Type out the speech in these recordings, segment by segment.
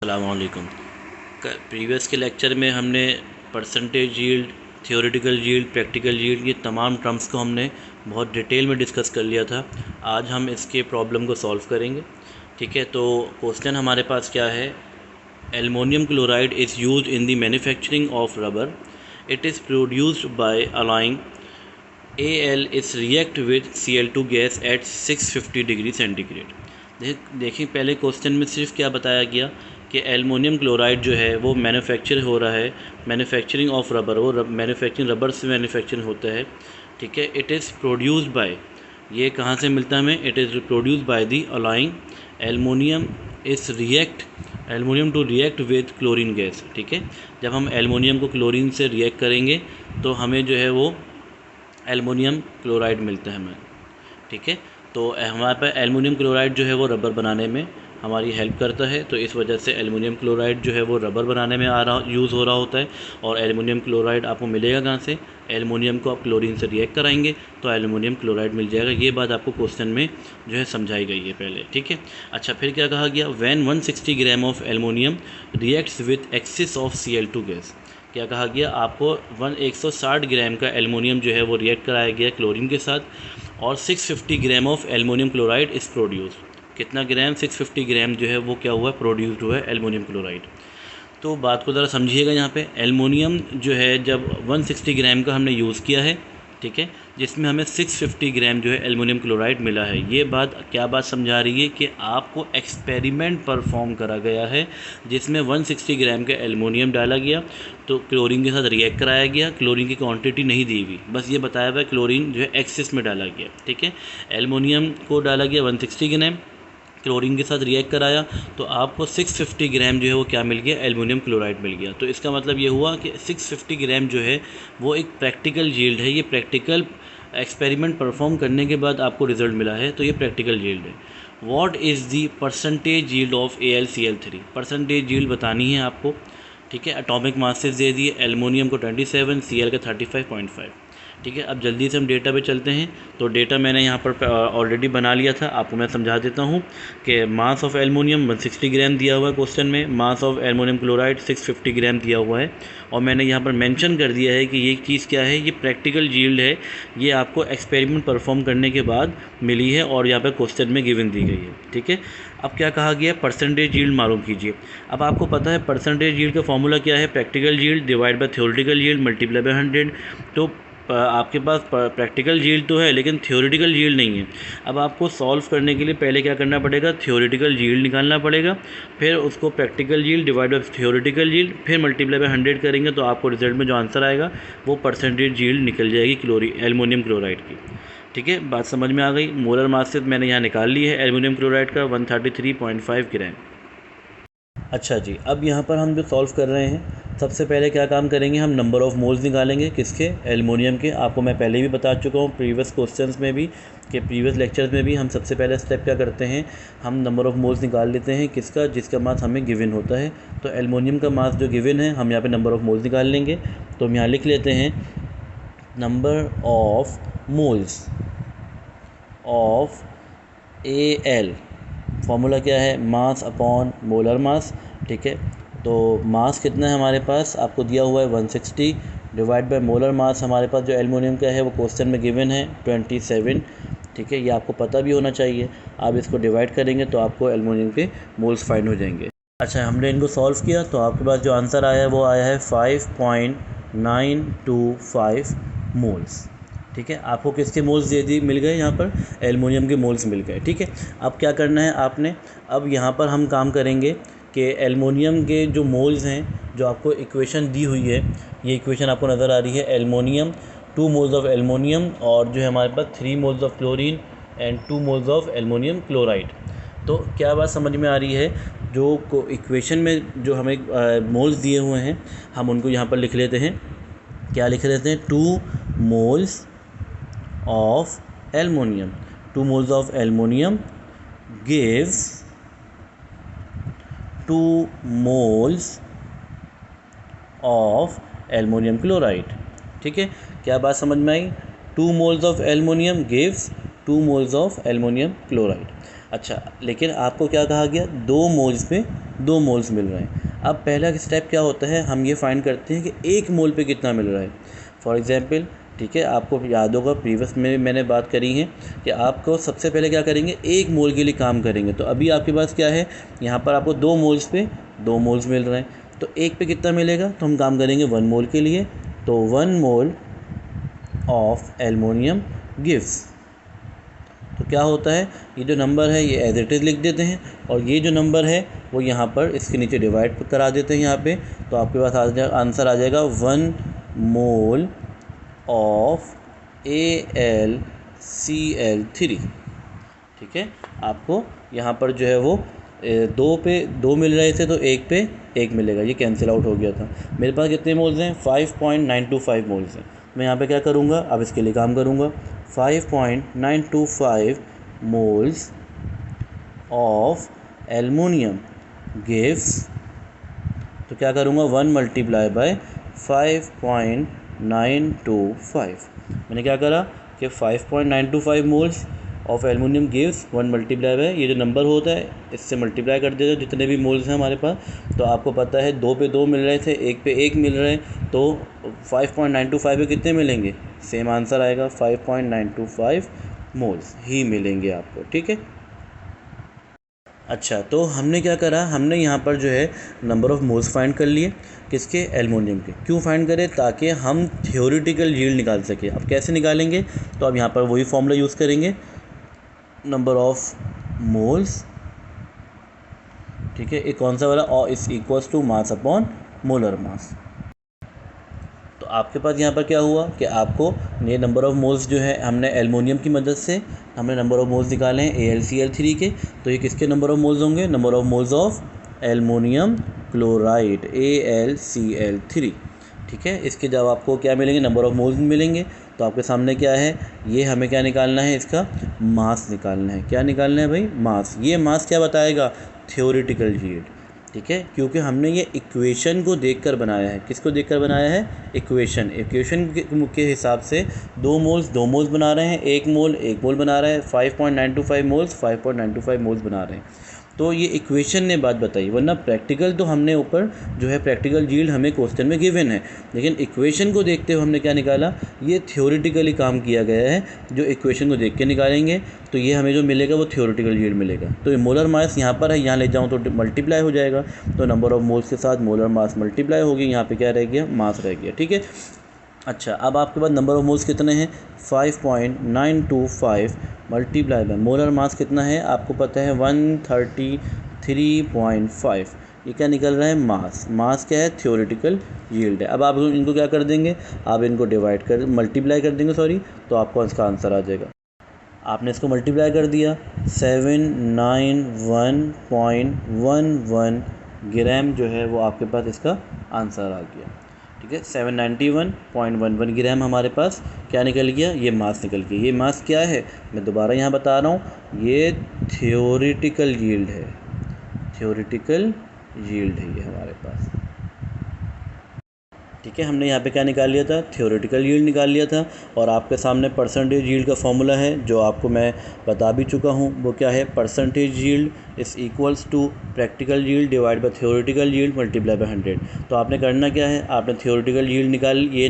अस्सलामुअलैकुम। प्रीवियस के लेक्चर में हमने percentage yield, theoretical yield, practical yield, ये तमाम टर्म्स को हमने बहुत डिटेल में डिस्कस कर लिया था। आज हम इसके प्रॉब्लम को सॉल्व करेंगे। ठीक है, तो क्वेश्चन हमारे पास क्या है। Aluminium chloride is used in the manufacturing of rubber. It is produced by allowing Al is react with Cl2 gas at 650 degree centigrade. देखिए पहले क्वेश्चन में सिर्फ क्या बताया गया कि एल्युमिनियम क्लोराइड जो है वो मैन्युफैक्चर हो रहा है, मैन्युफैक्चरिंग ऑफ रबर, वो मैन्युफैक्चरिंग रबर से मैन्युफैक्चरिंग होता है। ठीक है, इट इज़ प्रोड्यूस्ड बाय, ये कहाँ से मिलता है हमें, it is produced by the allowing aluminium is react aluminium to react with chlorine gas. ठीक है, जब हम एल्युमिनियम को क्लोरीन से रिएक्ट करेंगे तो हमें जो है वो एल्युमिनियम क्लोराइड मिलता है हमें। ठीक है, तो हमारे पास एल्युमिनियम क्लोराइड जो है वो रबर बनाने में हमारी हेल्प करता है, तो इस वजह से एल्युमिनियम क्लोराइड जो है वो रबर बनाने में यूज़ हो रहा होता है। और एल्युमिनियम क्लोराइड आपको मिलेगा कहाँ से, एल्युमिनियम को आप क्लोरीन से रिएक्ट कराएंगे तो एल्युमिनियम क्लोराइड मिल जाएगा। ये बात आपको क्वेश्चन में जो है समझाई गई है पहले। ठीक है, अच्छा फिर क्या कहा गया, when 160 gram of aluminium reacts with access of Cl2 gas. क्या कहा गया, आपको 160 ग्राम का एल्युमिनियम जो है वो रिएक्ट कराया गया क्लोरीन के साथ और 650 ग्राम ऑफ एल्युमिनियम क्लोराइड इस प्रोड्यूस। कितना ग्राम, 650 ग्राम जो है वो क्या हुआ, प्रोड्यूस्ड हुआ है एल्युमिनियम क्लोराइड। तो बात को ज़रा समझिएगा, यहाँ पे एल्युमिनियम जो है जब 160 ग्राम का हमने यूज़ किया है, ठीक है, जिसमें हमें 650 ग्राम जो है एल्युमिनियम क्लोराइड मिला है। ये बात क्या बात समझा रही है कि आपको एक्सपेरिमेंट परफॉर्म करा गया है जिसमें 160 ग्राम का एल्युमिनियम डाला गया, तो क्लोरीन के साथ रिएक्ट कराया गया। क्लोरीन की क्वांटिटी नहीं दी हुई, बस ये बताया हुआ क्लोरीन जो है एक्सेस में डाला गया। ठीक है, एल्युमिनियम को डाला गया 160 ग्राम, क्लोरीन के साथ रिएक्ट कराया तो आपको 650 ग्राम जो है वो क्या मिल गया, एल्युमिनियम क्लोराइड मिल गया। तो इसका मतलब ये हुआ कि 650 ग्राम जो है वो एक प्रैक्टिकल यील्ड है। ये प्रैक्टिकल एक्सपेरिमेंट परफॉर्म करने के बाद आपको रिजल्ट मिला है, तो ये प्रैक्टिकल यील्ड है। What is the percentage yield of AlCl3, percentage yield बतानी है आपको। ठीक है, एटॉमिक मासेस दे दिए, एल्युमिनियम को 27, Cl का 35.5। ठीक है, अब जल्दी से हम डेटा पे चलते हैं। तो डेटा मैंने यहाँ पर ऑलरेडी बना लिया था, आपको मैं समझा देता हूँ कि मास ऑफ एल्युमिनियम 160 ग्राम दिया हुआ है क्वेश्चन में, मास ऑफ एल्युमिनियम क्लोराइड 650 ग्राम दिया हुआ है, और मैंने यहाँ पर मेंशन कर दिया है कि ये चीज़ क्या है, ये प्रैक्टिकल यील्ड है, ये आपको एक्सपेरिमेंट परफॉर्म करने के बाद मिली है और यहाँ पर क्वेश्चन में गिवन दी गई है। ठीक है, अब क्या कहा गया, परसेंटेज यील्ड मालूम कीजिए। अब आपको पता है परसेंटेज यील्ड का फॉर्मूला क्या है, practical yield divide by theoretical yield multiply by 100। तो आपके पास प्रैक्टिकल यील्ड तो है लेकिन थ्योरेटिकल यील्ड नहीं है। अब आपको सॉल्व करने के लिए पहले क्या करना पड़ेगा, थ्योरेटिकल यील्ड निकालना पड़ेगा, फिर उसको practical yield divide by theoretical yield, फिर मल्टीप्लाई बाय 100 करेंगे तो आपको रिजल्ट में जो आंसर आएगा वो परसेंटेज यील्ड निकल जाएगी एल्युमिनियम क्लोराइड की। ठीक है, बात समझ में आ गई। मोलर मास से मैंने यहाँ निकाल ली है एल्युमिनियम क्लोराइड का 133.5 ग्राम। अच्छा जी, अब यहाँ पर हम जो सॉल्व कर रहे हैं, सबसे पहले क्या काम करेंगे, हम नंबर ऑफ़ मोल्स निकालेंगे, किसके, एल्युमिनियम के। आपको मैं पहले भी बता चुका हूँ प्रीवियस क्वेश्चंस में भी, कि प्रीवियस लेक्चर्स में भी हम सबसे पहले स्टेप क्या करते हैं, हम नंबर ऑफ़ मोल्स निकाल लेते हैं, किसका, जिसका मास हमें गिवन होता है। तो एल्युमिनियम का मास जो गिवन है हम यहाँ पर नंबर ऑफ़ मोल्स निकाल लेंगे। तो हम यहाँ लिख लेते हैं number of moles of Al, formula क्या है, मास अपॉन मोलर मास। ठीक है, तो मास कितना है हमारे पास, आपको दिया हुआ है 160, डिवाइड बाय मोलर मास हमारे पास जो एल्युमिनियम का है वो क्वेश्चन में गिवन है 27। ठीक है, ये आपको पता भी होना चाहिए। आप इसको डिवाइड करेंगे तो आपको एल्युमिनियम के मोल्स फाइंड हो जाएंगे। अच्छा, हमने इनको सॉल्व किया तो आपके पास जो आंसर आया है वो आया है 5.925 मोल्स। ठीक है, आपको किसके मोल्स मिल गए, यहाँ पर एल्युमिनियम के मोल्स मिल गए। ठीक है, अब क्या करना है आपने, अब यहाँ पर हम काम करेंगे कि एल्युमिनियम के जो मोल्स हैं, जो आपको इक्वेशन दी हुई है, ये इक्वेशन आपको नज़र आ रही है, एल्युमिनियम 2 मोल्स ऑफ एल्युमिनियम और जो है हमारे पास 3 moles of chlorine and 2 moles of aluminium chloride. तो क्या बात समझ में आ रही है, जो इक्वेशन में जो हमें मोल्स दिए हुए हैं हम उनको यहाँ पर लिख लेते हैं। क्या लिख लेते हैं, 2 moles of aluminium, 2 moles of aluminium gives 2 moles of aluminium chloride। ठीक है, क्या बात समझ में आई, 2 moles of aluminium gives 2 moles of aluminium chloride। अच्छा, लेकिन आपको क्या कहा गया, 2 मोल्स में 2 मोल्स मिल रहे हैं। अब पहला स्टेप क्या होता है, हम ये फाइंड करते हैं कि 1 मोल पे कितना मिल रहा है। फॉर एग्जांपल, ठीक है, आपको याद होगा प्रीवियस में मैंने बात करी है कि आपको सबसे पहले क्या करेंगे, 1 मोल के लिए काम करेंगे। तो अभी आपके पास क्या है, यहाँ पर आपको 2 मोल्स पे 2 मोल्स मिल रहे हैं, तो 1 पे कितना मिलेगा, तो हम काम करेंगे 1 मोल के लिए। तो 1 मोल ऑफ एल्युमिनियम गिव्स, तो क्या होता है, ये जो नंबर है ये एज इट इज़ लिख देते हैं, और ये जो नंबर है वो यहाँ पर इसके नीचे डिवाइड करा देते हैं यहाँ पे। तो आपके पास आंसर आ जाएगा 1 मोल ऑफ AlCl3। ठीक है, आपको यहाँ पर जो है वो 2 पे 2 मिल रहे थे, तो 1 पे 1 मिलेगा, ये कैंसिल आउट हो गया था। मेरे पास कितने मोल्स हैं, 5.925 मोल्स हैं। मैं यहाँ पे क्या करूँगा, अब इसके लिए काम करूँगा, 5.925 मोल्स ऑफ एल्युमिनियम गिव्स, तो क्या करूँगा, 1 मल्टीप्लाई बाय 5.925। मैंने क्या करा कि 5.925 moles of aluminium gives 1 multiply by, ये जो नंबर होता है इससे मल्टीप्लाई कर देते जितने भी मोल्स हैं हमारे पास। तो आपको पता है 2 पे 2 मिल रहे थे, 1 पे 1 मिल रहे हैं, तो 5.925 पे कितने मिलेंगे, सेम आंसर आएगा, 5.925 मोल्स ही मिलेंगे आपको। ठीक है, अच्छा, तो हमने क्या करा, हमने यहाँ पर जो है नंबर ऑफ़ मोल्स फाइंड कर लिए, किसके, एल्युमिनियम के। क्यों फाइंड करें, ताकि हम थ्योरेटिकल यील्ड निकाल सकें। अब कैसे निकालेंगे, तो अब यहाँ पर वही फॉर्मूला यूज़ करेंगे, नंबर ऑफ़ मोल्स, ठीक है, ये कौन सा वाला, और is equals to mass upon molar mass. तो आपके पास यहाँ पर क्या हुआ कि आपको ये नंबर ऑफ़ मोल्स जो है हमने एल्युमिनियम की मदद से हमने नंबर ऑफ़ मोल्स निकाले हैं AlCl3 के। तो ये किसके नंबर ऑफ़ मोल्स होंगे, number of moles of aluminium chloride AlCl3। ठीक है, इसके जब आपको क्या मिलेंगे, नंबर ऑफ़ मोल्स मिलेंगे। तो आपके सामने क्या है, ये हमें क्या निकालना है, इसका मास निकालना है। क्या निकालना है भाई, मास। ये मास क्या बताएगा, थ्योरेटिकल यील्ड। ठीक है, क्योंकि हमने ये इक्वेशन को देखकर बनाया है। किसको देखकर बनाया है, इक्वेशन के हिसाब से 2 मोल्स बना रहे हैं, 1 मोल बना रहा है, 5.925 मोल्स 5.925 मोल्स बना रहे हैं। तो ये इक्वेशन ने बात बताई, वरना प्रैक्टिकल तो हमने ऊपर जो है प्रैक्टिकल यील्ड हमें क्वेश्चन में गिवन है, लेकिन इक्वेशन को देखते हुए हमने क्या निकाला, ये थ्योरेटिकली काम किया गया है। जो इक्वेशन को देख के निकालेंगे तो ये हमें जो मिलेगा वो थ्योरेटिकल यील्ड मिलेगा। तो ये मोलर मास यहाँ पर है, यहाँ ले जाऊँ तो मल्टीप्लाई हो जाएगा, तो नंबर ऑफ मोल्स के साथ मोलर मास मल्टीप्लाई होगी, यहाँ पे क्या रह गया, मास रह गया। ठीक है, अच्छा, अब आपके पास नंबर ऑफ मोल्स कितने हैं, 5.925 मल्टीप्लाई बाय मोलर मास कितना है, आपको पता है 133.5। ये क्या निकल रहा है, मास क्या है, थ्योरेटिकल यील्ड है। अब आप इनको क्या कर देंगे, आप इनको मल्टीप्लाई कर देंगे, तो आपको इसका आंसर आ जाएगा। आपने इसको मल्टीप्लाई कर दिया, 791.11 ग्राम जो है वो आपके पास इसका आंसर आ गया। ठीक है, 791.11 ग्राम हमारे पास क्या निकल गया, ये मास निकल गया। ये मास क्या है, मैं दोबारा यहाँ बता रहा हूँ, ये थ्योरेटिकल यील्ड है, थ्योरेटिकल यील्ड है ये हमारे पास। ठीक है, हमने यहाँ पे क्या निकाल लिया था, थ्योरेटिकल यील्ड निकाल लिया था। और आपके सामने परसेंटेज यील्ड का फॉर्मूला है जो आपको मैं बता भी चुका हूँ। वो क्या है, percentage yield is equals to practical yield divide by theoretical yield multiply by 100। तो आपने करना क्या है, आपने थ्योरेटिकल यील्ड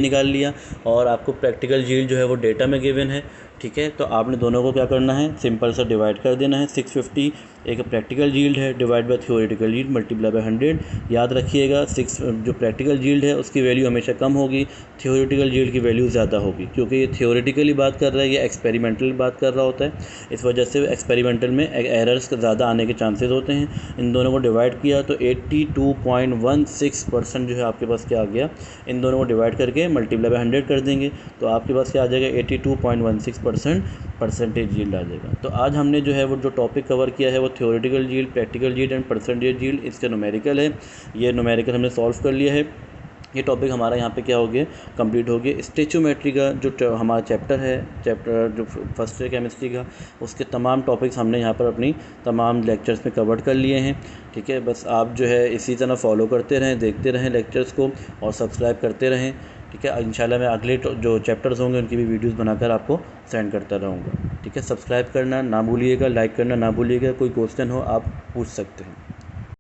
निकाल लिया, और आपको प्रैक्टिकल यील्ड जो है वो डेटा में गिवन है। ठीक है, तो आपने दोनों को क्या करना है, सिंपल सा डिवाइड कर देना है। 650 एक प्रैक्टिकल यील्ड है, divide by theoretical yield multiply by 100। याद रखिएगा, जो प्रैक्टिकल यील्ड है उसकी वैल्यू हमेशा कम होगी, थ्योरेटिकल यील्ड की वैल्यू ज़्यादा होगी, क्योंकि ये थ्योरेटिकली बात कर रहा है, ये एक्सपेरिमेंटल बात कर रहा होता है। इस वजह से एक्सपेरिमेंटल में एरर्स ज़्यादा आने के चांसेस होते हैं। इन दोनों को डिवाइड किया तो 82.16% जो है आपके पास क्या आ गया, इन दोनों को डिवाइड करके मल्टीप्लाई बाय 100 कर देंगे तो आपके पास क्या आ जाएगा, 82.16% परसेंटेज यील्ड आ जाएगा। तो आज हमने जो है वो जो टॉपिक कवर किया है वो theoretical yield, practical yield and percentage yield, इसका न्यूमेरिकल है। ये न्यूमेरिकल हमने सॉल्व कर लिया है। ये टॉपिक हमारा यहाँ पे क्या हो गया, कंप्लीट हो गया। स्टोइचियोमेट्री का जो हमारा चैप्टर जो फर्स्ट है केमिस्ट्री का, उसके तमाम टॉपिक्स हमने यहाँ पर अपनी तमाम लेक्चर्स में कवर कर लिए हैं। ठीक है, बस आप जो है इसी तरह फॉलो करते रहें, देखते रहें लेक्चर्स को और सब्सक्राइब करते रहें। ठीक है, इंशाल्लाह मैं अगले जो चैप्टर्स होंगे उनकी भी वीडियोस बनाकर आपको सेंड करता रहूँगा। ठीक है, सब्सक्राइब करना ना भूलिएगा, लाइक करना ना भूलिएगा। कोई क्वेश्चन हो आप पूछ सकते हैं।